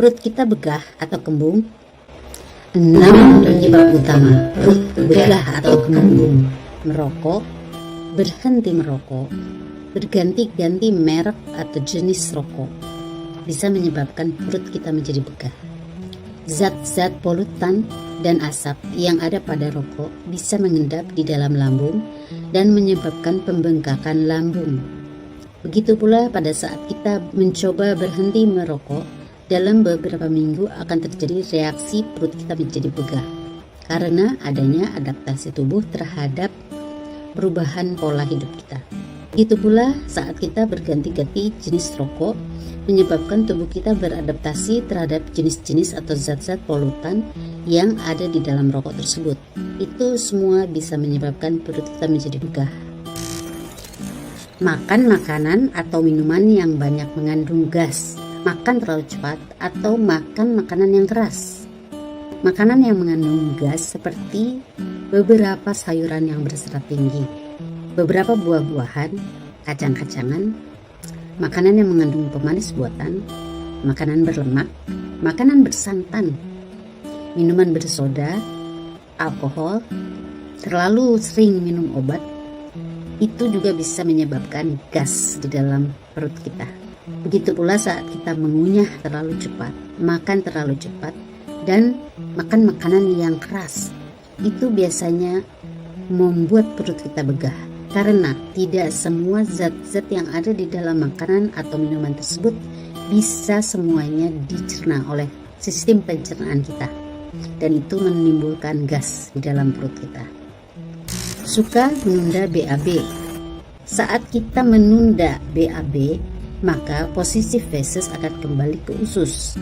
Perut kita begah atau kembung. 6 penyebab utama perut begah atau kembung: merokok, berhenti merokok, berganti-ganti merek atau jenis rokok bisa menyebabkan perut kita menjadi begah. Zat-zat polutan dan asap yang ada pada rokok bisa mengendap di dalam lambung dan menyebabkan pembengkakan lambung. Begitu pula pada saat kita mencoba berhenti merokok, dalam beberapa minggu akan terjadi reaksi perut kita menjadi begah karena adanya adaptasi tubuh terhadap perubahan pola hidup kita. Begitu pula saat kita berganti-ganti jenis rokok, menyebabkan tubuh kita beradaptasi terhadap jenis-jenis atau zat-zat polutan yang ada di dalam rokok tersebut. Itu semua bisa menyebabkan perut kita menjadi begah. Makan makanan atau minuman yang banyak mengandung gas, makan terlalu cepat, atau makan makanan yang keras. Makanan yang mengandung gas seperti beberapa sayuran yang berserat tinggi, beberapa buah-buahan, kacang-kacangan, makanan yang mengandung pemanis buatan, makanan berlemak, makanan bersantan, minuman bersoda, alkohol, terlalu sering minum obat, itu juga bisa menyebabkan gas di dalam perut kita. Begitu pula saat kita mengunyah terlalu cepat, makan terlalu cepat, dan makan makanan yang keras, itu biasanya membuat perut kita begah. Karena tidak semua zat-zat yang ada di dalam makanan atau minuman tersebut bisa semuanya dicerna oleh sistem pencernaan kita, dan itu menimbulkan gas di dalam perut kita. Suka menunda BAB. Saat kita menunda BAB, maka posisi feses akan kembali ke usus.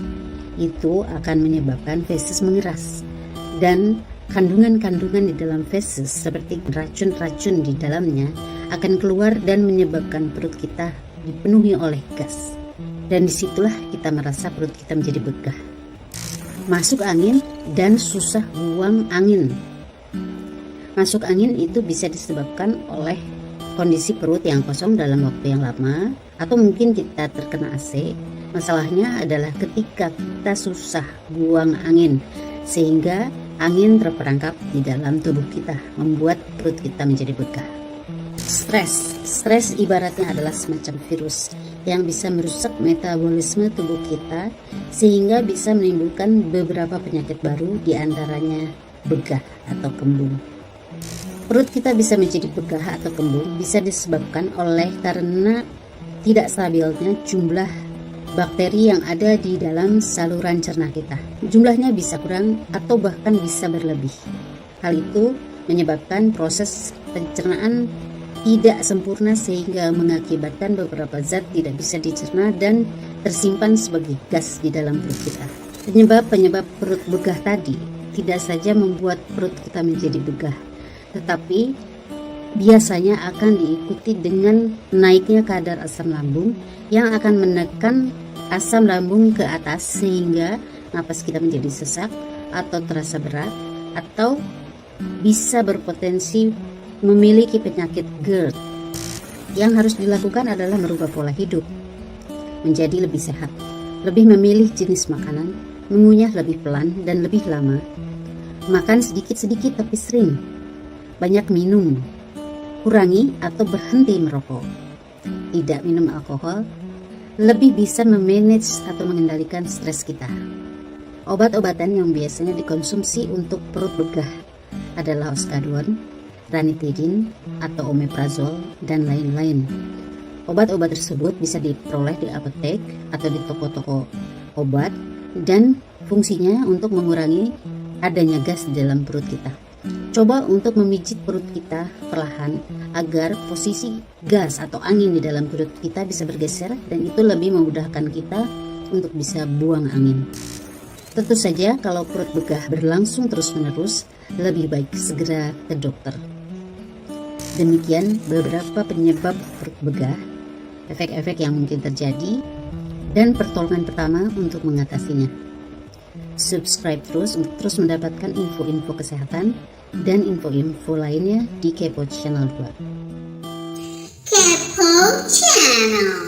Itu akan menyebabkan feses mengeras, dan kandungan-kandungan di dalam feses seperti racun-racun di dalamnya akan keluar dan menyebabkan perut kita dipenuhi oleh gas. Dan disitulah kita merasa perut kita menjadi begah. Masuk angin dan susah buang angin. Masuk angin itu bisa disebabkan oleh kondisi perut yang kosong dalam waktu yang lama, atau mungkin kita terkena AC. Masalahnya adalah ketika kita susah buang angin, sehingga angin terperangkap di dalam tubuh kita, membuat perut kita menjadi begah. Stres ibaratnya adalah semacam virus yang bisa merusak metabolisme tubuh kita, sehingga bisa menimbulkan beberapa penyakit baru, diantaranya begah atau kembung. Perut kita bisa menjadi begah atau kembung bisa disebabkan oleh karena tidak stabilnya jumlah bakteri yang ada di dalam saluran cerna kita. Jumlahnya bisa kurang atau bahkan bisa berlebih. Hal itu menyebabkan proses pencernaan tidak sempurna, sehingga mengakibatkan beberapa zat tidak bisa dicerna dan tersimpan sebagai gas di dalam perut kita. Penyebab perut begah tadi tidak saja membuat perut kita menjadi begah, tetapi biasanya akan diikuti dengan naiknya kadar asam lambung yang akan menekan asam lambung ke atas, sehingga napas kita menjadi sesak atau terasa berat, atau bisa berpotensi memiliki penyakit GERD. Yang harus dilakukan adalah merubah pola hidup menjadi lebih sehat, lebih memilih jenis makanan, mengunyah lebih pelan dan lebih lama, makan sedikit-sedikit tapi sering, banyak minum, kurangi atau berhenti merokok, tidak minum alkohol, lebih bisa memanage atau mengendalikan stres kita. Obat-obatan yang biasanya dikonsumsi untuk perut begah adalah oskadon, ranitidin atau omeprazol, dan lain-lain. Obat-obat tersebut bisa diperoleh di apotek atau di toko-toko obat, dan fungsinya untuk mengurangi adanya gas di dalam perut kita. Coba untuk memijit perut kita perlahan agar posisi gas atau angin di dalam perut kita bisa bergeser, dan itu lebih memudahkan kita untuk bisa buang angin. Tentu saja kalau perut begah berlangsung terus-menerus, lebih baik segera ke dokter. Demikian beberapa penyebab perut begah, efek-efek yang mungkin terjadi, dan pertolongan pertama untuk mengatasinya. Subscribe terus untuk terus mendapatkan info-info kesehatan dan info-info lainnya di Kepo Channel 2. Kepo Channel.